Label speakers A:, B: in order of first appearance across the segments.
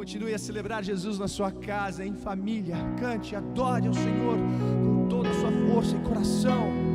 A: Continue a celebrar Jesus na sua casa, em família. Cante, adore ao Senhor com toda a sua força e coração.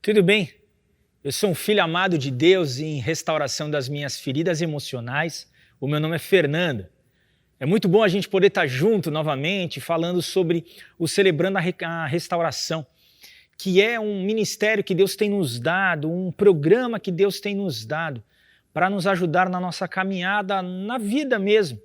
B: Tudo bem? Eu sou um filho amado de Deus em restauração das minhas feridas emocionais. O meu nome é Fernando. É muito bom a gente poder estar junto novamente falando sobre o Celebrando a Restauração, que é um ministério que Deus tem nos dado, um programa que Deus tem nos dado para nos ajudar na nossa caminhada na vida mesmo,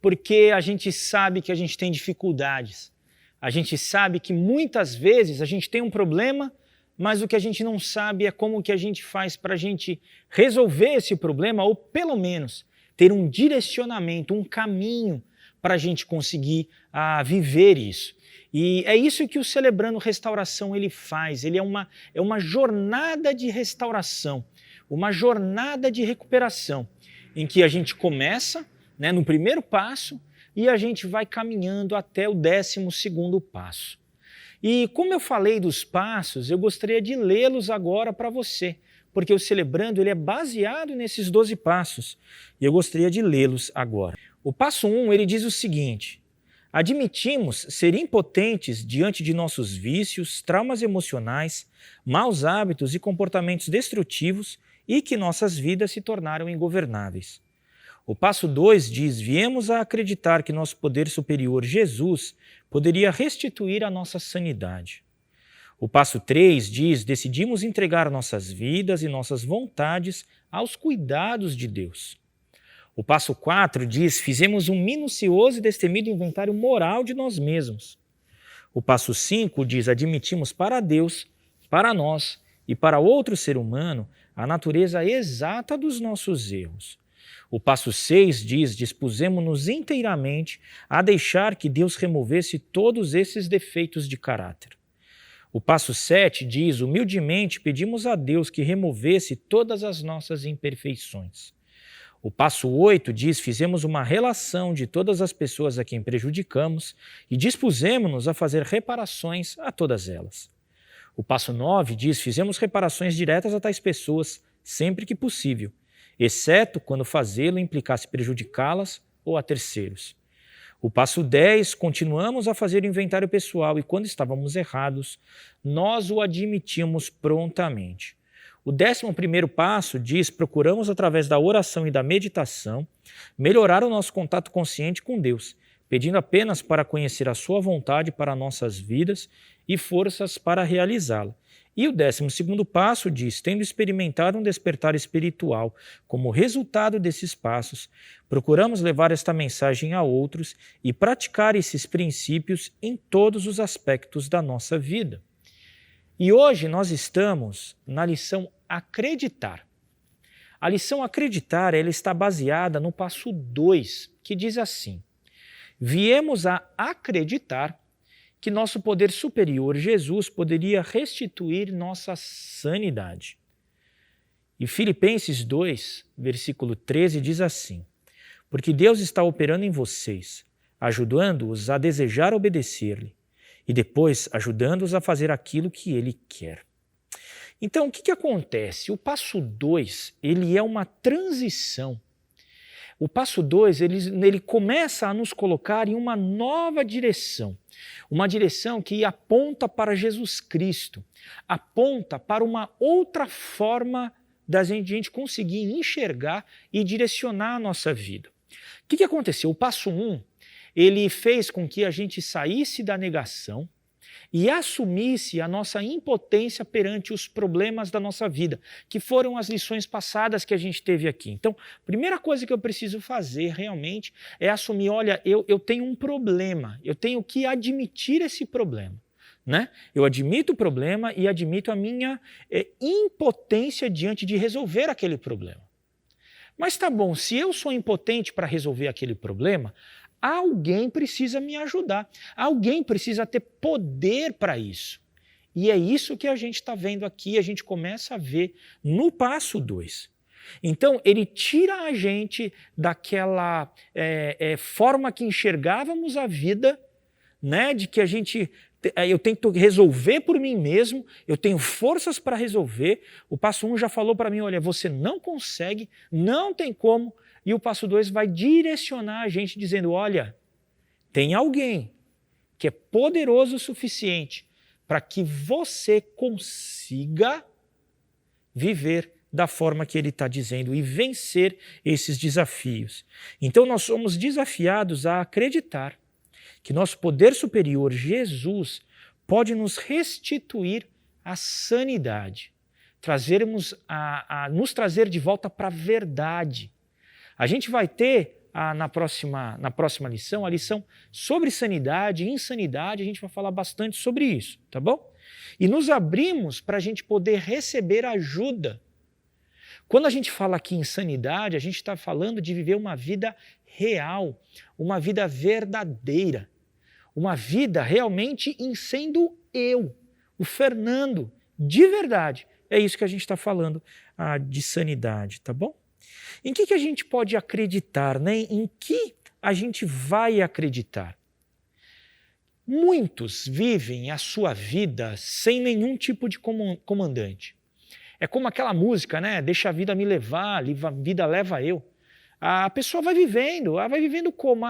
B: porque a gente sabe que a gente tem dificuldades. A gente sabe que muitas vezes a gente tem um problema, mas o que a gente não sabe é como que a gente faz para a gente resolver esse problema, ou pelo menos ter um direcionamento, um caminho para a gente conseguir viver isso. E é isso que o Celebrando Restauração ele faz. Ele é uma jornada de restauração, uma jornada de recuperação, em que a gente começa, né, no primeiro passo e a gente vai caminhando até o 12º passo. E como eu falei dos passos, eu gostaria de lê-los agora para você, porque o Celebrando ele é baseado nesses 12 passos, e eu gostaria de lê-los agora. O passo 1, ele diz o seguinte: admitimos ser impotentes diante de nossos vícios, traumas emocionais, maus hábitos e comportamentos destrutivos e que nossas vidas se tornaram ingovernáveis. O passo 2 diz: viemos a acreditar que nosso poder superior, Jesus, poderia restituir a nossa sanidade. O passo 3 diz: decidimos entregar nossas vidas e nossas vontades aos cuidados de Deus. O passo 4 diz: fizemos um minucioso e destemido inventário moral de nós mesmos. O passo 5 diz: admitimos para Deus, para nós e para outro ser humano a natureza exata dos nossos erros. O passo 6 diz: dispusemos-nos inteiramente a deixar que Deus removesse todos esses defeitos de caráter. O passo 7 diz: humildemente pedimos a Deus que removesse todas as nossas imperfeições. O passo 8 diz: fizemos uma relação de todas as pessoas a quem prejudicamos e dispusemos-nos a fazer reparações a todas elas. O passo 9 diz: fizemos reparações diretas a tais pessoas sempre que possível, exceto quando fazê-lo implicasse prejudicá-las ou a terceiros. O passo 10, continuamos a fazer o inventário pessoal e quando estávamos errados, nós o admitimos prontamente. O 11º passo diz: procuramos através da oração e da meditação melhorar o nosso contato consciente com Deus, pedindo apenas para conhecer a sua vontade para nossas vidas e forças para realizá-la. E o 12º passo diz: tendo experimentado um despertar espiritual como resultado desses passos, procuramos levar esta mensagem a outros e praticar esses princípios em todos os aspectos da nossa vida. E hoje nós estamos na lição acreditar. A lição acreditar ela está baseada no passo 2, que diz assim: viemos a acreditar que nosso poder superior, Jesus, poderia restituir nossa sanidade. E Filipenses 2, versículo 13, diz assim: porque Deus está operando em vocês, ajudando-os a desejar obedecer-lhe, e depois ajudando-os a fazer aquilo que Ele quer. Então, o que acontece? O passo 2, ele é uma transição. O passo 2, ele começa a nos colocar em uma nova direção. Uma direção que aponta para Jesus Cristo, aponta para uma outra forma da gente conseguir enxergar e direcionar a nossa vida. O que aconteceu? O passo 1, ele fez com que a gente saísse da negação e assumisse a nossa impotência perante os problemas da nossa vida, que foram as lições passadas que a gente teve aqui. Então, a primeira coisa que eu preciso fazer realmente é assumir: olha, eu tenho um problema, eu tenho que admitir esse problema. Né? Eu admito o problema e admito a minha impotência diante de resolver aquele problema. Mas tá bom, se eu sou impotente para resolver aquele problema, alguém precisa me ajudar, alguém precisa ter poder para isso. E é isso que a gente está vendo aqui, a gente começa a ver no passo 2. Então, ele tira a gente daquela forma que enxergávamos a vida, né, de que eu tenho que resolver por mim mesmo, eu tenho forças para resolver. O passo 1 já falou para mim: olha, você não consegue, não tem como. E o passo 2 vai direcionar a gente dizendo: olha, tem alguém que é poderoso o suficiente para que você consiga viver da forma que ele está dizendo e vencer esses desafios. Então nós somos desafiados a acreditar que nosso poder superior, Jesus, pode nos restituir a sanidade, nos trazer de volta para a verdade. A gente vai ter na próxima lição, a lição sobre sanidade e insanidade, a gente vai falar bastante sobre isso, tá bom? E nos abrimos para a gente poder receber ajuda. Quando a gente fala aqui em sanidade, a gente está falando de viver uma vida real, uma vida verdadeira, uma vida realmente em sendo eu, o Fernando, de verdade. É isso que a gente está falando de sanidade, tá bom? Em que a gente pode acreditar, né? Em que a gente vai acreditar? Muitos vivem a sua vida sem nenhum tipo de comandante. É como aquela música, né? Deixa a vida me levar, a vida leva eu. A pessoa vai vivendo como?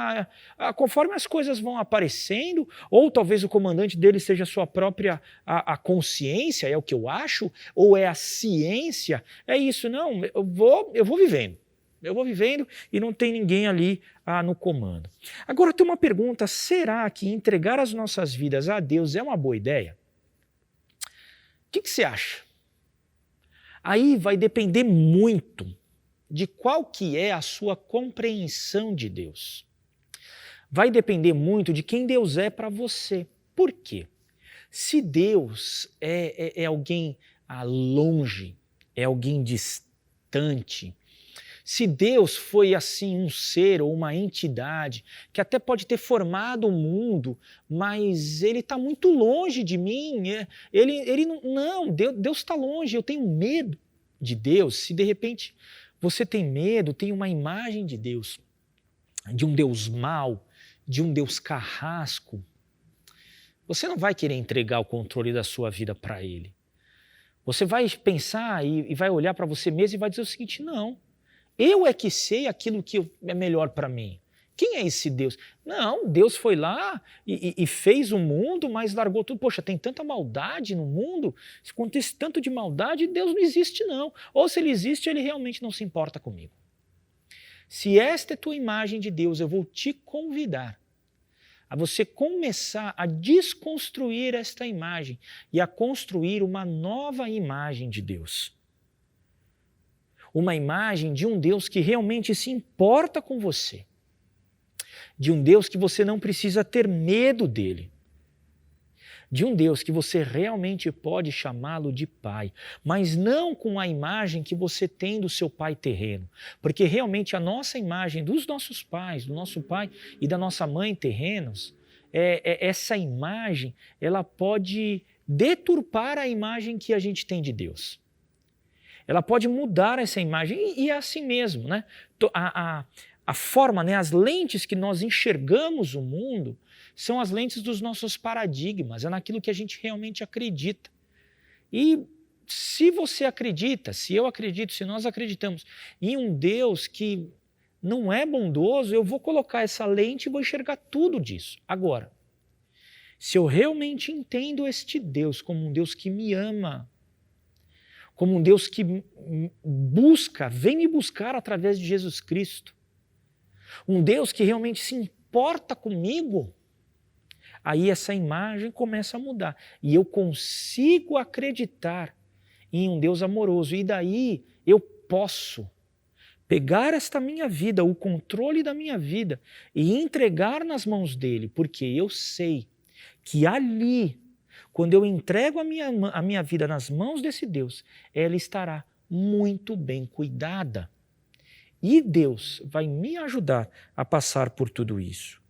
B: Conforme as coisas vão aparecendo, ou talvez o comandante dele seja a sua própria a consciência, é o que eu acho, ou é a ciência, é isso, não, eu vou vivendo. Eu vou vivendo e não tem ninguém ali no comando. Agora tem uma pergunta, será que entregar as nossas vidas a Deus é uma boa ideia? O que você acha? Aí vai depender muito de qual que é a sua compreensão de Deus. Vai depender muito de quem Deus é para você. Por quê? Se Deus é alguém longe, é alguém distante, se Deus foi assim um ser ou uma entidade que até pode ter formado o mundo, mas ele está muito longe de mim, Deus está longe, eu tenho medo de Deus. Se de repente você tem medo, tem uma imagem de Deus, de um Deus mau, de um Deus carrasco, você não vai querer entregar o controle da sua vida para Ele. Você vai pensar e vai olhar para você mesmo e vai dizer o seguinte, não, eu é que sei aquilo que é melhor para mim. Quem é esse Deus? Não, Deus foi lá e fez o mundo, mas largou tudo. Poxa, tem tanta maldade no mundo, se acontece tanto de maldade, Deus não existe não. Ou se Ele existe, Ele realmente não se importa comigo. Se esta é tua imagem de Deus, eu vou te convidar a você começar a desconstruir esta imagem e a construir uma nova imagem de Deus. Uma imagem de um Deus que realmente se importa com você. De um Deus que você não precisa ter medo dele. De um Deus que você realmente pode chamá-lo de Pai, mas não com a imagem que você tem do seu pai terreno. Porque realmente a nossa imagem dos nossos pais, do nosso pai e da nossa mãe terrenos, essa imagem, ela pode deturpar a imagem que a gente tem de Deus. Ela pode mudar essa imagem e é assim mesmo, né? A forma, né, as lentes que nós enxergamos o mundo são as lentes dos nossos paradigmas, é naquilo que a gente realmente acredita. E se você acredita, se eu acredito, se nós acreditamos em um Deus que não é bondoso, eu vou colocar essa lente e vou enxergar tudo disso. Agora, se eu realmente entendo este Deus como um Deus que me ama, como um Deus que vem me buscar através de Jesus Cristo, um Deus que realmente se importa comigo, aí essa imagem começa a mudar. E eu consigo acreditar em um Deus amoroso. E daí eu posso pegar esta minha vida, o controle da minha vida, e entregar nas mãos dele, porque eu sei que ali, quando eu entrego a minha vida nas mãos desse Deus, ela estará muito bem cuidada. E Deus vai me ajudar a passar por tudo isso.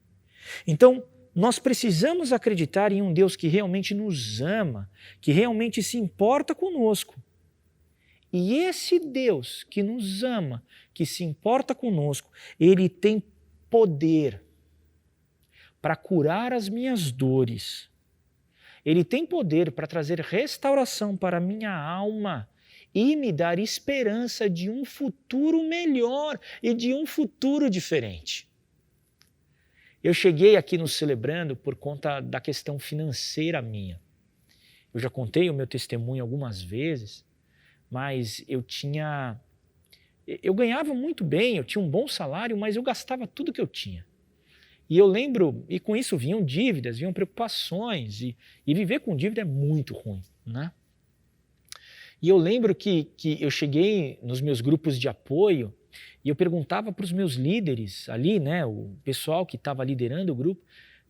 B: Então, nós precisamos acreditar em um Deus que realmente nos ama, que realmente se importa conosco. E esse Deus que nos ama, que se importa conosco, Ele tem poder para curar as minhas dores. Ele tem poder para trazer restauração para a minha alma e me dar esperança de um futuro melhor e de um futuro diferente. Eu cheguei aqui no Celebrando por conta da questão financeira minha. Eu já contei o meu testemunho algumas vezes, mas eu ganhava muito bem, eu tinha um bom salário, mas eu gastava tudo que eu tinha. E eu lembro, e com isso vinham dívidas, vinham preocupações, e viver com dívida é muito ruim, né? E eu lembro que eu cheguei nos meus grupos de apoio e eu perguntava para os meus líderes ali, né, o pessoal que estava liderando o grupo,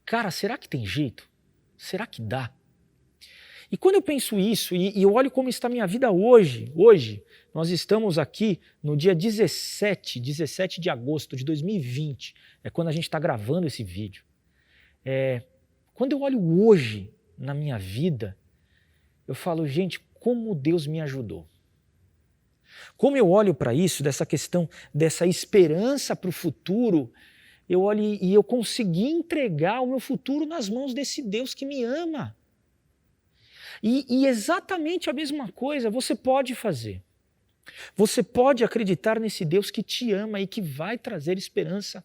B: cara, será que tem jeito? Será que dá? E quando eu penso isso, e eu olho como está a minha vida hoje, nós estamos aqui no dia 17 de agosto de 2020, é quando a gente está gravando esse vídeo. Quando eu olho hoje na minha vida, eu falo, gente, como Deus me ajudou. Como eu olho para isso, dessa questão, dessa esperança para o futuro, eu olho e eu consegui entregar o meu futuro nas mãos desse Deus que me ama. E exatamente a mesma coisa você pode fazer. Você pode acreditar nesse Deus que te ama e que vai trazer esperança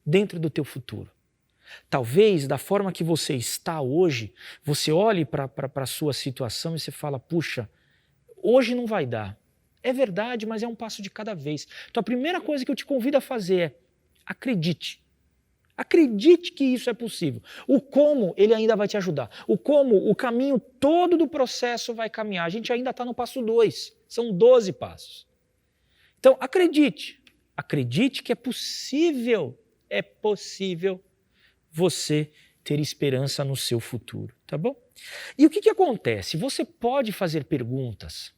B: dentro do teu futuro. Talvez, da forma que você está hoje, você olhe para a sua situação e você fala, puxa, hoje não vai dar. É verdade, mas é um passo de cada vez. Então a primeira coisa que eu te convido a fazer é acredite. Acredite que isso é possível. O como, ele ainda vai te ajudar. O como, o caminho todo do processo vai caminhar. A gente ainda está no passo 2. São 12 passos. Então acredite. Acredite que é possível você ter esperança no seu futuro, tá bom? E o que acontece? Você pode fazer perguntas.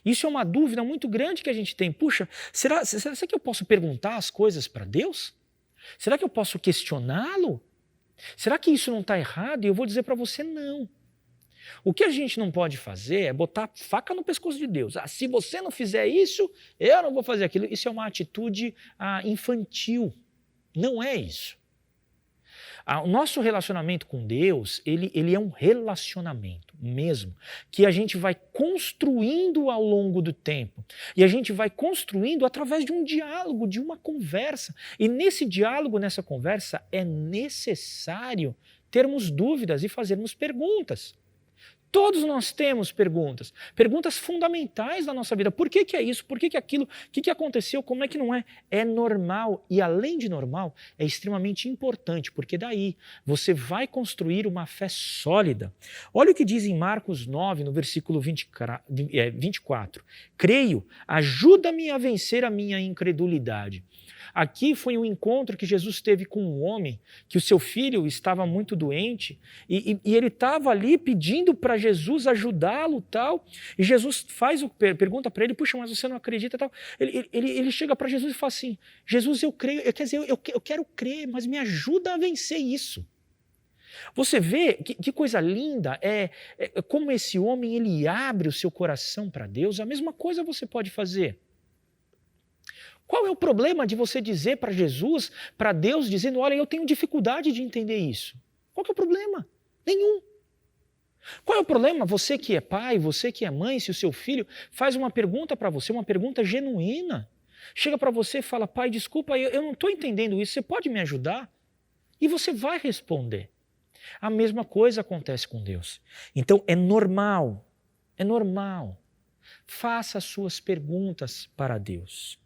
B: Isso é uma dúvida muito grande que a gente tem. Puxa, será que eu posso perguntar as coisas para Deus? Será que eu posso questioná-lo? Será que isso não está errado? E eu vou dizer para você, não. O que a gente não pode fazer é botar faca no pescoço de Deus. Se você não fizer isso, eu não vou fazer aquilo. Isso é uma atitude infantil. Não é isso. O nosso relacionamento com Deus, ele é um relacionamento mesmo, que a gente vai construindo ao longo do tempo. E a gente vai construindo através de um diálogo, de uma conversa. E nesse diálogo, nessa conversa, é necessário termos dúvidas e fazermos perguntas. Todos nós temos perguntas fundamentais da nossa vida. Por que é isso? Por que é aquilo? O que aconteceu? Como é que não é? É normal e, além de normal, é extremamente importante, porque daí você vai construir uma fé sólida. Olha o que diz em Marcos 9, no versículo 24. Creio, ajuda-me a vencer a minha incredulidade. Aqui foi um encontro que Jesus teve com um homem, que o seu filho estava muito doente, e ele estava ali pedindo para Jesus ajudá-lo, tal, e Jesus pergunta para ele, puxa, mas você não acredita, tal. Ele chega para Jesus e fala assim, Jesus, eu creio, eu quero crer, mas me ajuda a vencer isso. Você vê que coisa linda é como esse homem ele abre o seu coração para Deus. A mesma coisa você pode fazer. Qual é o problema de você dizer para Jesus, para Deus, dizendo, olha, eu tenho dificuldade de entender isso? Qual que é o problema? Nenhum. Qual é o problema? Você que é pai, você que é mãe, se o seu filho faz uma pergunta para você, uma pergunta genuína, chega para você e fala, pai, desculpa, eu não estou entendendo isso, você pode me ajudar? E você vai responder. A mesma coisa acontece com Deus. Então é normal. Faça as suas perguntas para Deus.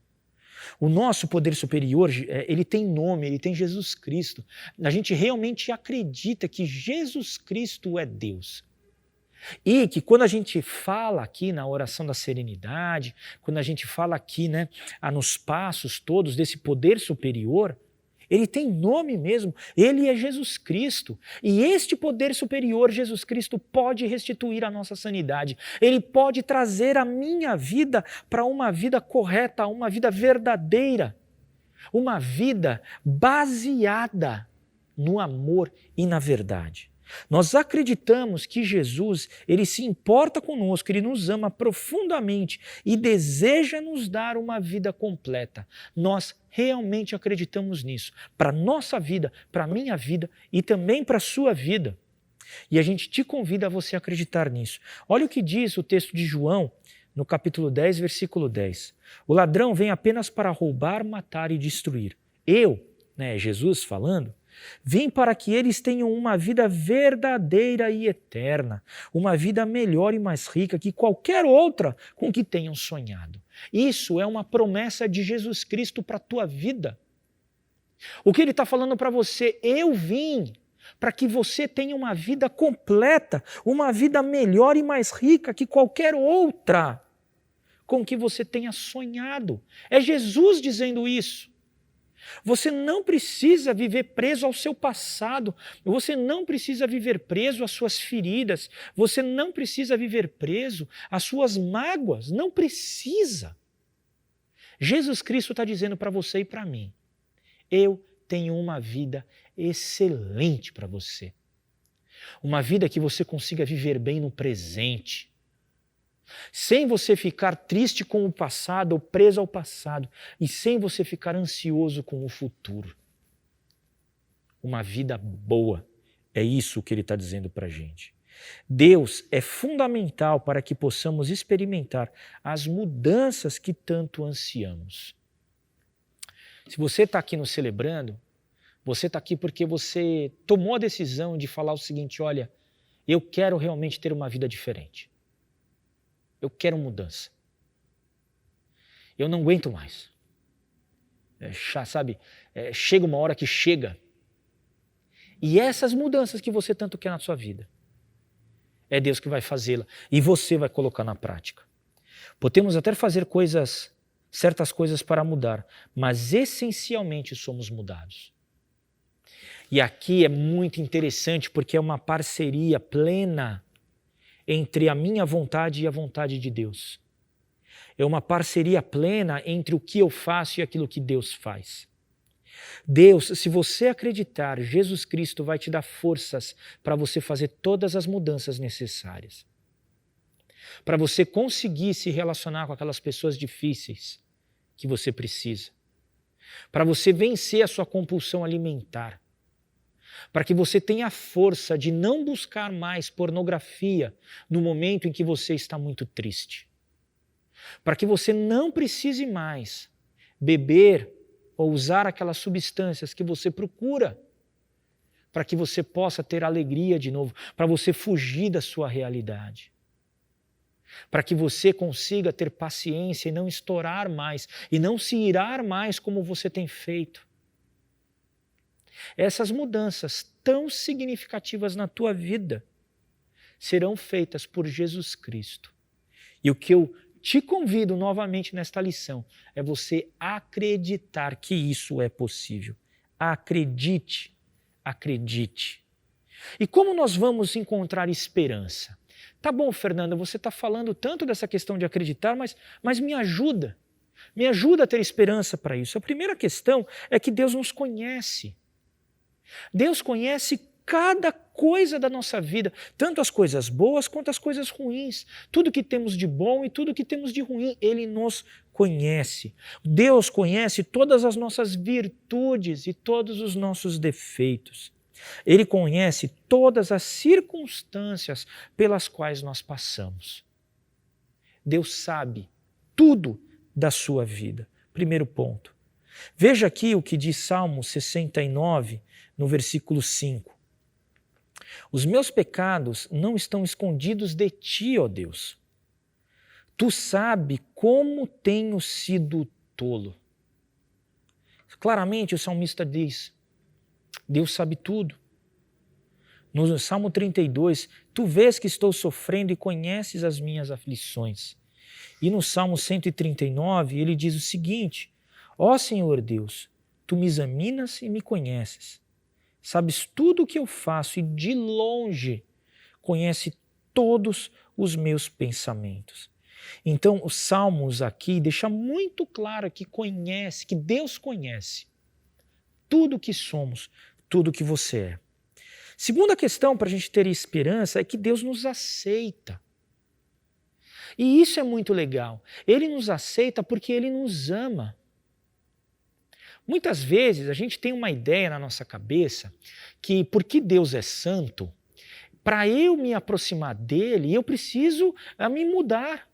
B: O nosso poder superior, ele tem nome, ele tem Jesus Cristo. A gente realmente acredita que Jesus Cristo é Deus. E que quando a gente fala aqui na oração da serenidade, quando a gente fala aqui, né, nos passos todos desse poder superior, ele tem nome mesmo, ele é Jesus Cristo. E este poder superior, Jesus Cristo, pode restituir a nossa sanidade. Ele pode trazer a minha vida para uma vida correta, uma vida verdadeira. Uma vida baseada no amor e na verdade. Nós acreditamos que Jesus, ele se importa conosco, ele nos ama profundamente e deseja nos dar uma vida completa. Nós realmente acreditamos nisso, para a nossa vida, para a minha vida e também para a sua vida. E a gente te convida a você acreditar nisso. Olha o que diz o texto de João, no capítulo 10, versículo 10. O ladrão vem apenas para roubar, matar e destruir. Jesus falando, Vim para que eles tenham uma vida verdadeira e eterna, uma vida melhor e mais rica que qualquer outra com que tenham sonhado. Isso é uma promessa de Jesus Cristo para a tua vida. O que ele está falando para você? Eu vim para que você tenha uma vida completa, uma vida melhor e mais rica que qualquer outra com que você tenha sonhado. É Jesus dizendo isso. Você não precisa viver preso ao seu passado, você não precisa viver preso às suas feridas, você não precisa viver preso às suas mágoas, não precisa. Jesus Cristo está dizendo para você e para mim, eu tenho uma vida excelente para você. Uma vida que você consiga viver bem no presente, sem você ficar triste com o passado ou preso ao passado e sem você ficar ansioso com o futuro. Uma vida boa, é isso que ele está dizendo para a gente. Deus é fundamental para que possamos experimentar as mudanças que tanto ansiamos. Se você está aqui nos celebrando, você está aqui porque você tomou a decisão de falar o seguinte, olha, eu quero realmente ter uma vida diferente. Eu quero mudança. Eu não aguento mais. Chega uma hora que chega. E essas mudanças que você tanto quer na sua vida, é Deus que vai fazê-la e você vai colocar na prática. Podemos até fazer certas coisas para mudar, mas essencialmente somos mudados. E aqui é muito interessante porque é uma parceria plena entre a minha vontade e a vontade de Deus. É uma parceria plena entre o que eu faço e aquilo que Deus faz. Deus, se você acreditar, Jesus Cristo vai te dar forças para você fazer todas as mudanças necessárias. Para você conseguir se relacionar com aquelas pessoas difíceis que você precisa. Para você vencer a sua compulsão alimentar. Para que você tenha a força de não buscar mais pornografia no momento em que você está muito triste. Para que você não precise mais beber ou usar aquelas substâncias que você procura. Para que você possa ter alegria de novo, para você fugir da sua realidade. Para que você consiga ter paciência e não estourar mais, e não se irar mais como você tem feito. Essas mudanças tão significativas na tua vida serão feitas por Jesus Cristo. E o que eu te convido novamente nesta lição é você acreditar que isso é possível. Acredite, acredite. E como nós vamos encontrar esperança? Tá bom, Fernanda, você está falando tanto dessa questão de acreditar, mas me ajuda. Me ajuda a ter esperança para isso. A primeira questão é que Deus nos conhece. Deus conhece cada coisa da nossa vida, tanto as coisas boas quanto as coisas ruins. Tudo que temos de bom e tudo que temos de ruim, Ele nos conhece. Deus conhece todas as nossas virtudes e todos os nossos defeitos. Ele conhece todas as circunstâncias pelas quais nós passamos. Deus sabe tudo da sua vida. Primeiro ponto. Veja aqui o que diz Salmo 69, no versículo 5. Os meus pecados não estão escondidos de ti, ó Deus. Tu sabes como tenho sido tolo. Claramente o salmista diz, Deus sabe tudo. No Salmo 32, tu vês que estou sofrendo e conheces as minhas aflições. E no Salmo 139, ele diz o seguinte, ó Senhor Deus, tu me examinas e me conheces. Sabes tudo o que eu faço e de longe conhece todos os meus pensamentos. Então, os Salmos aqui deixa muito claro que Deus conhece tudo o que somos, tudo o que você é. Segunda questão para a gente ter esperança é que Deus nos aceita. E isso é muito legal. Ele nos aceita porque Ele nos ama. Muitas vezes a gente tem uma ideia na nossa cabeça que porque Deus é santo, para eu me aproximar dele, eu preciso me mudar.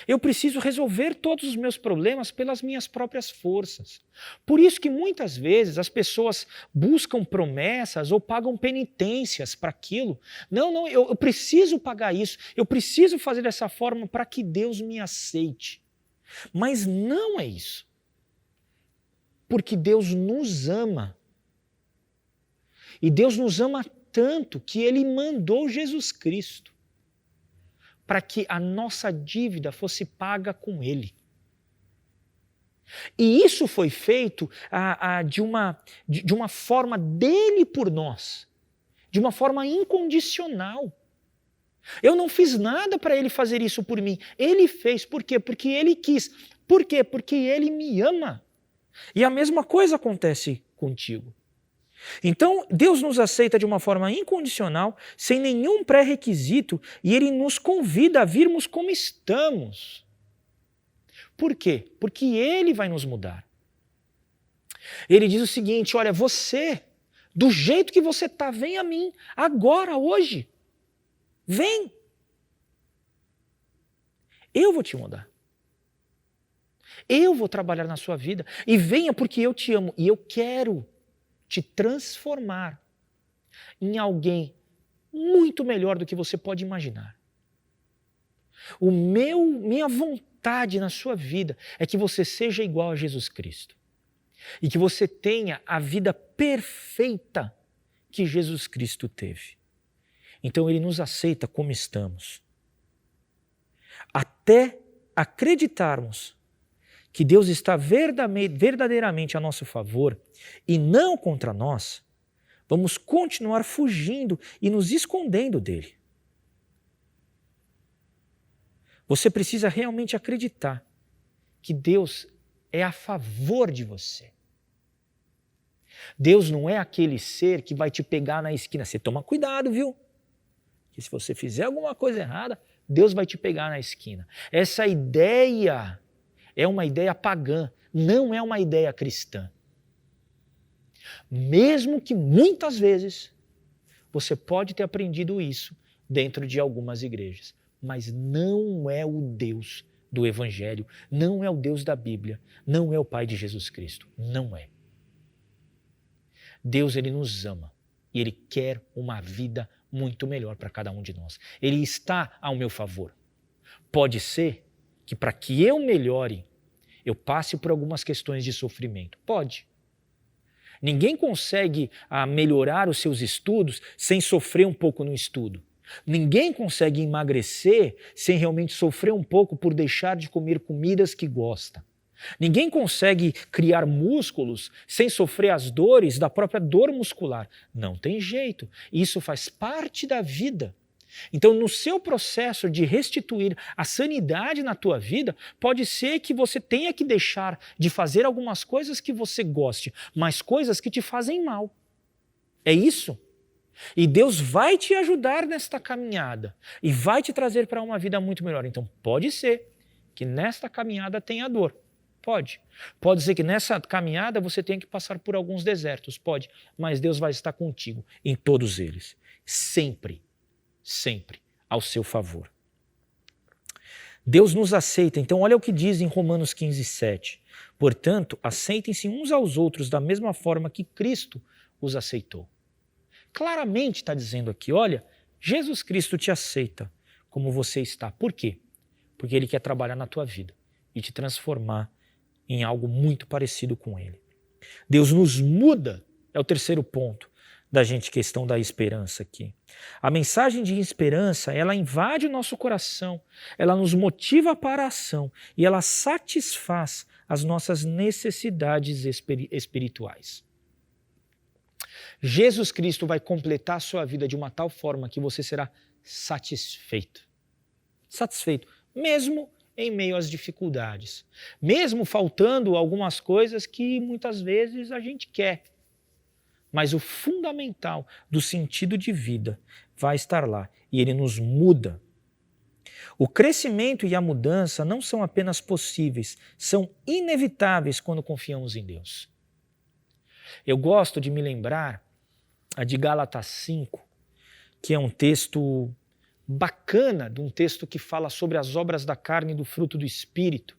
B: Eu preciso resolver todos os meus problemas pelas minhas próprias forças. Por isso que muitas vezes as pessoas buscam promessas ou pagam penitências para aquilo. Não, eu preciso pagar isso, eu preciso fazer dessa forma para que Deus me aceite. Mas não é isso. Porque Deus nos ama. E Deus nos ama tanto que Ele mandou Jesus Cristo para que a nossa dívida fosse paga com Ele. E isso foi feito de uma forma dele por nós, de uma forma incondicional. Eu não fiz nada para Ele fazer isso por mim. Ele fez. Por quê? Porque Ele quis. Por quê? Porque Ele me ama. E a mesma coisa acontece contigo. Então, Deus nos aceita de uma forma incondicional, sem nenhum pré-requisito, e Ele nos convida a virmos como estamos. Por quê? Porque Ele vai nos mudar. Ele diz o seguinte: olha, você, do jeito que você está, vem a mim, agora, hoje. Vem. Eu vou te mudar. Eu vou trabalhar na sua vida. E venha porque eu te amo e eu quero te transformar em alguém muito melhor do que você pode imaginar. Minha vontade na sua vida é que você seja igual a Jesus Cristo e que você tenha a vida perfeita que Jesus Cristo teve. Então Ele nos aceita como estamos. Até acreditarmos que Deus está verdadeiramente a nosso favor e não contra nós, vamos continuar fugindo e nos escondendo dele. Você precisa realmente acreditar que Deus é a favor de você. Deus não é aquele ser que vai te pegar na esquina. Você toma cuidado, viu? Que se você fizer alguma coisa errada, Deus vai te pegar na esquina. Essa ideia é uma ideia pagã, não é uma ideia cristã. Mesmo que muitas vezes você pode ter aprendido isso dentro de algumas igrejas, mas não é o Deus do Evangelho, não é o Deus da Bíblia, não é o Pai de Jesus Cristo, não é. Deus, Ele nos ama e Ele quer uma vida muito melhor para cada um de nós. Ele está ao meu favor. Pode ser que para que eu melhore, eu passe por algumas questões de sofrimento. Pode. Ninguém consegue melhorar os seus estudos sem sofrer um pouco no estudo. Ninguém consegue emagrecer sem realmente sofrer um pouco por deixar de comer comidas que gosta. Ninguém consegue criar músculos sem sofrer as dores da própria dor muscular. Não tem jeito. Isso faz parte da vida. Então, no seu processo de restituir a sanidade na tua vida, pode ser que você tenha que deixar de fazer algumas coisas que você goste, mas coisas que te fazem mal. É isso. E Deus vai te ajudar nesta caminhada e vai te trazer para uma vida muito melhor. Então, pode ser que nesta caminhada tenha dor. Pode. Pode ser que nessa caminhada você tenha que passar por alguns desertos. Pode. Mas Deus vai estar contigo em todos eles. Sempre. Sempre ao seu favor. Deus nos aceita. Então, olha o que diz em Romanos 15:7. Portanto, aceitem-se uns aos outros da mesma forma que Cristo os aceitou. Claramente está dizendo aqui, olha, Jesus Cristo te aceita como você está. Por quê? Porque Ele quer trabalhar na tua vida e te transformar em algo muito parecido com Ele. Deus nos muda, é o terceiro ponto da questão da esperança aqui. A mensagem de esperança, ela invade o nosso coração, ela nos motiva para a ação e ela satisfaz as nossas necessidades espirituais. Jesus Cristo vai completar a sua vida de uma tal forma que você será satisfeito. Satisfeito, mesmo em meio às dificuldades, mesmo faltando algumas coisas que muitas vezes a gente quer. Mas o fundamental do sentido de vida vai estar lá e ele nos muda. O crescimento e a mudança não são apenas possíveis, são inevitáveis quando confiamos em Deus. Eu gosto de me lembrar de Gálatas 5, que é um texto bacana de um texto que fala sobre as obras da carne e do fruto do Espírito.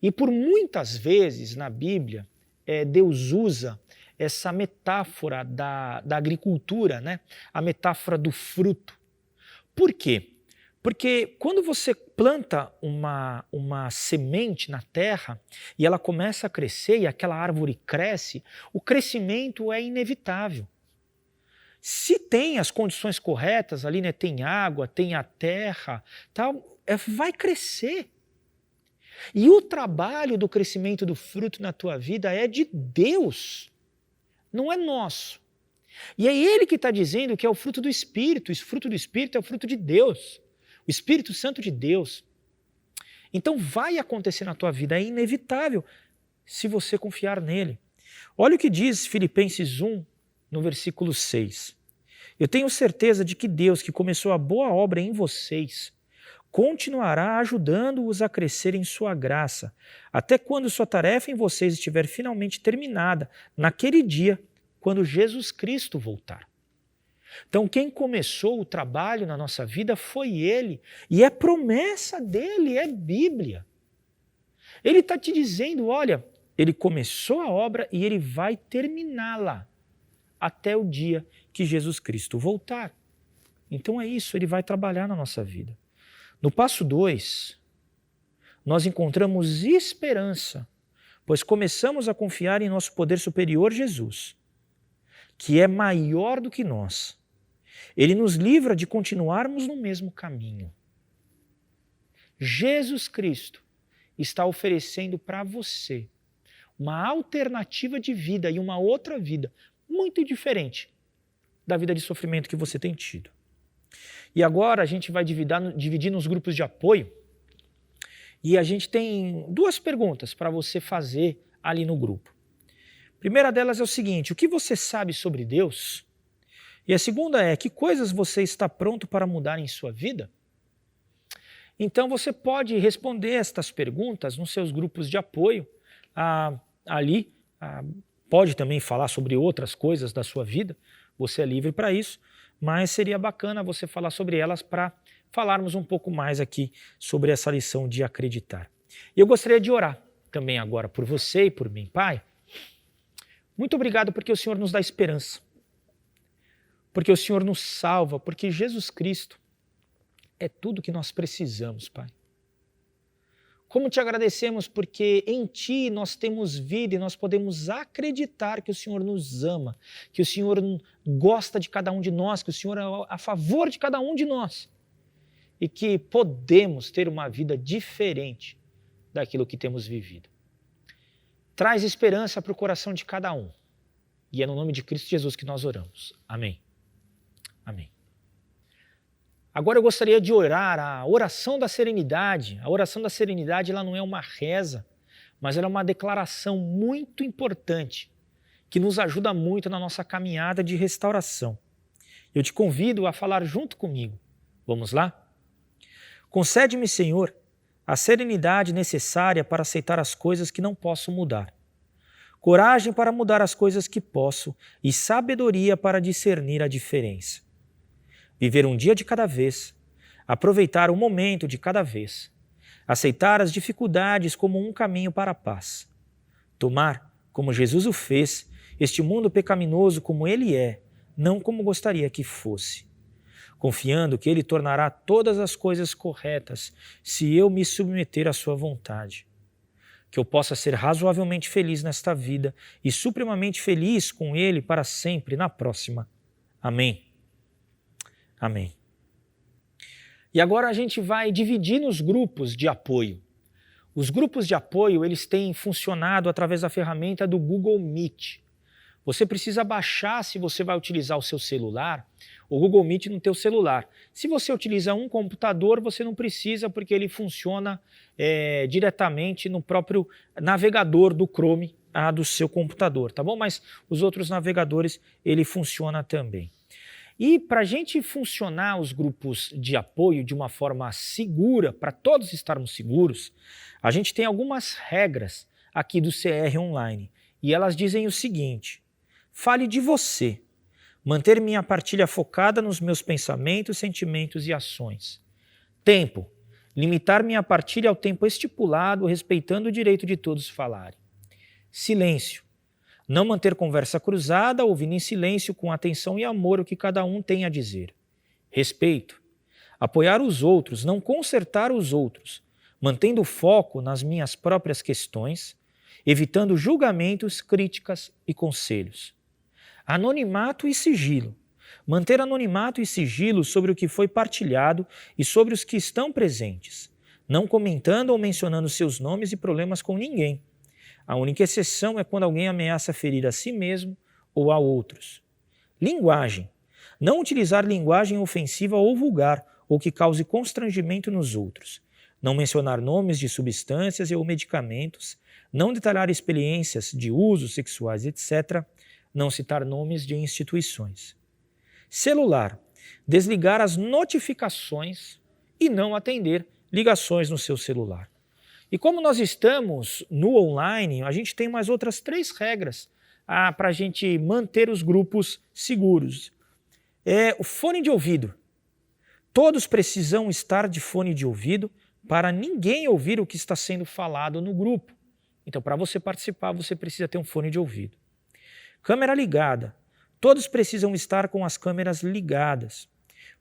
B: E por muitas vezes na Bíblia, Deus usa essa metáfora da agricultura, né? A metáfora do fruto. Por quê? Porque quando você planta uma semente na terra e ela começa a crescer e aquela árvore cresce, o crescimento é inevitável. Se tem as condições corretas ali, né, tem água, tem a terra, tal, vai crescer. E o trabalho do crescimento do fruto na tua vida é de Deus, não é nosso. E é Ele que está dizendo que é o fruto do Espírito. O fruto do Espírito é o fruto de Deus, o Espírito Santo de Deus. Então vai acontecer na tua vida, é inevitável, se você confiar nele. Olha o que diz Filipenses 1, no versículo 6. Eu tenho certeza de que Deus, que começou a boa obra em vocês, continuará ajudando-os a crescer em sua graça, até quando sua tarefa em vocês estiver finalmente terminada, naquele dia, quando Jesus Cristo voltar. Então, quem começou o trabalho na nossa vida foi Ele, e é promessa dele, é Bíblia. Ele está te dizendo, olha, Ele começou a obra e Ele vai terminá-la até o dia que Jesus Cristo voltar. Então é isso, Ele vai trabalhar na nossa vida. No passo 2, nós encontramos esperança, pois começamos a confiar em nosso poder superior Jesus, que é maior do que nós. Ele nos livra de continuarmos no mesmo caminho. Jesus Cristo está oferecendo para você uma alternativa de vida e uma outra vida muito diferente da vida de sofrimento que você tem tido. E agora a gente vai dividir nos grupos de apoio e a gente tem 2 perguntas para você fazer ali no grupo. A primeira delas é o seguinte: o que você sabe sobre Deus? E a segunda é: que coisas você está pronto para mudar em sua vida? Então você pode responder estas perguntas nos seus grupos de apoio ali. Pode também falar sobre outras coisas da sua vida, você é livre para isso, mas seria bacana você falar sobre elas para falarmos um pouco mais aqui sobre essa lição de acreditar. E eu gostaria de orar também agora por você e por mim. Pai, muito obrigado porque o Senhor nos dá esperança, porque o Senhor nos salva, porque Jesus Cristo é tudo que nós precisamos, Pai. Como te agradecemos porque em Ti nós temos vida e nós podemos acreditar que o Senhor nos ama, que o Senhor gosta de cada um de nós, que o Senhor é a favor de cada um de nós e que podemos ter uma vida diferente daquilo que temos vivido. Traz esperança para o coração de cada um e é no nome de Cristo Jesus que nós oramos. Amém. Amém. Agora eu gostaria de orar a oração da serenidade. A oração da serenidade ela não é uma reza, mas ela é uma declaração muito importante que nos ajuda muito na nossa caminhada de restauração. Eu te convido a falar junto comigo. Vamos lá? Concede-me, Senhor, a serenidade necessária para aceitar as coisas que não posso mudar, coragem para mudar as coisas que posso e sabedoria para discernir a diferença. Viver um dia de cada vez, aproveitar um momento de cada vez, aceitar as dificuldades como um caminho para a paz, tomar, como Jesus o fez, este mundo pecaminoso como ele é, não como gostaria que fosse, confiando que ele tornará todas as coisas corretas se eu me submeter à sua vontade. Que eu possa ser razoavelmente feliz nesta vida e supremamente feliz com ele para sempre na próxima. Amém. Amém. E agora a gente vai dividir nos grupos de apoio. Os grupos de apoio, eles têm funcionado através da ferramenta do Google Meet. Você precisa baixar, se você vai utilizar o seu celular, o Google Meet no teu celular. Se você utiliza um computador, você não precisa, porque ele funciona diretamente no próprio navegador do Chrome do seu computador, tá bom? Mas os outros navegadores, ele funciona também. E para a gente funcionar os grupos de apoio de uma forma segura, para todos estarmos seguros, a gente tem algumas regras aqui do CR Online. E elas dizem o seguinte: fale de você. Manter minha partilha focada nos meus pensamentos, sentimentos e ações. Tempo. Limitar minha partilha ao tempo estipulado, respeitando o direito de todos falarem. Silêncio. Não manter conversa cruzada, ouvindo em silêncio com atenção e amor o que cada um tem a dizer. Respeito. Apoiar os outros, não consertar os outros, mantendo o foco nas minhas próprias questões, evitando julgamentos, críticas e conselhos. Anonimato e sigilo. Manter anonimato e sigilo sobre o que foi partilhado e sobre os que estão presentes, não comentando ou mencionando seus nomes e problemas com ninguém. A única exceção é quando alguém ameaça ferir a si mesmo ou a outros. Linguagem. Não utilizar linguagem ofensiva ou vulgar ou que cause constrangimento nos outros. Não mencionar nomes de substâncias ou medicamentos. Não detalhar experiências de usos sexuais, etc. Não citar nomes de instituições. Celular. Desligar as notificações e não atender ligações no seu celular. E como nós estamos no online, a gente tem mais outras 3 regras para a gente manter os grupos seguros. O fone de ouvido. Todos precisam estar de fone de ouvido para ninguém ouvir o que está sendo falado no grupo. Então, para você participar, você precisa ter um fone de ouvido. Câmera ligada. Todos precisam estar com as câmeras ligadas.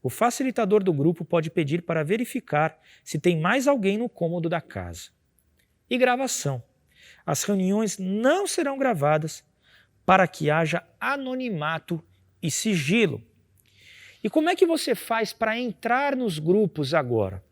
B: O facilitador do grupo pode pedir para verificar se tem mais alguém no cômodo da casa. E gravação. As reuniões não serão gravadas para que haja anonimato e sigilo. E como é que você faz para entrar nos grupos agora?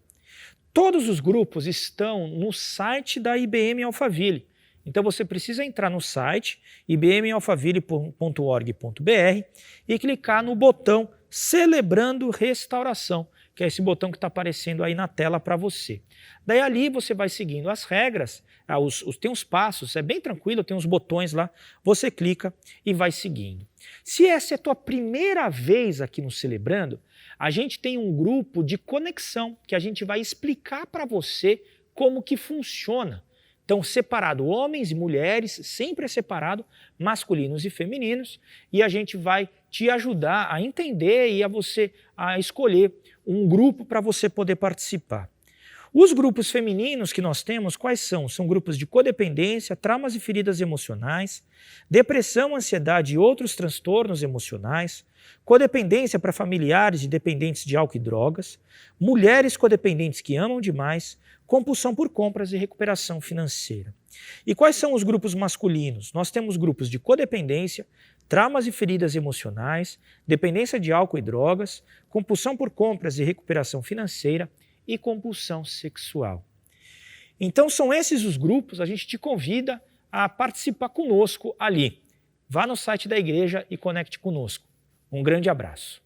B: Todos os grupos estão no site da IBM Alphaville. Então você precisa entrar no site ibmalphaville.org.br e clicar no botão Celebrando Restauração, que é esse botão que está aparecendo aí na tela para você. Daí ali você vai seguindo as regras, tem uns passos, é bem tranquilo, tem uns botões lá, você clica e vai seguindo. Se essa é a tua primeira vez aqui no Celebrando, a gente tem um grupo de conexão que a gente vai explicar para você como que funciona. Então, separado homens e mulheres, sempre é separado, masculinos e femininos, e a gente vai te ajudar a entender e a escolher um grupo para você poder participar. Os grupos femininos que nós temos, quais são? São grupos de codependência, traumas e feridas emocionais, depressão, ansiedade e outros transtornos emocionais, codependência para familiares e dependentes de álcool e drogas, mulheres codependentes que amam demais, compulsão por compras e recuperação financeira. E quais são os grupos masculinos? Nós temos grupos de codependência, traumas e feridas emocionais, dependência de álcool e drogas, compulsão por compras e recuperação financeira e compulsão sexual. Então são esses os grupos, a gente te convida a participar conosco ali. Vá no site da igreja e conecte conosco. Um grande abraço.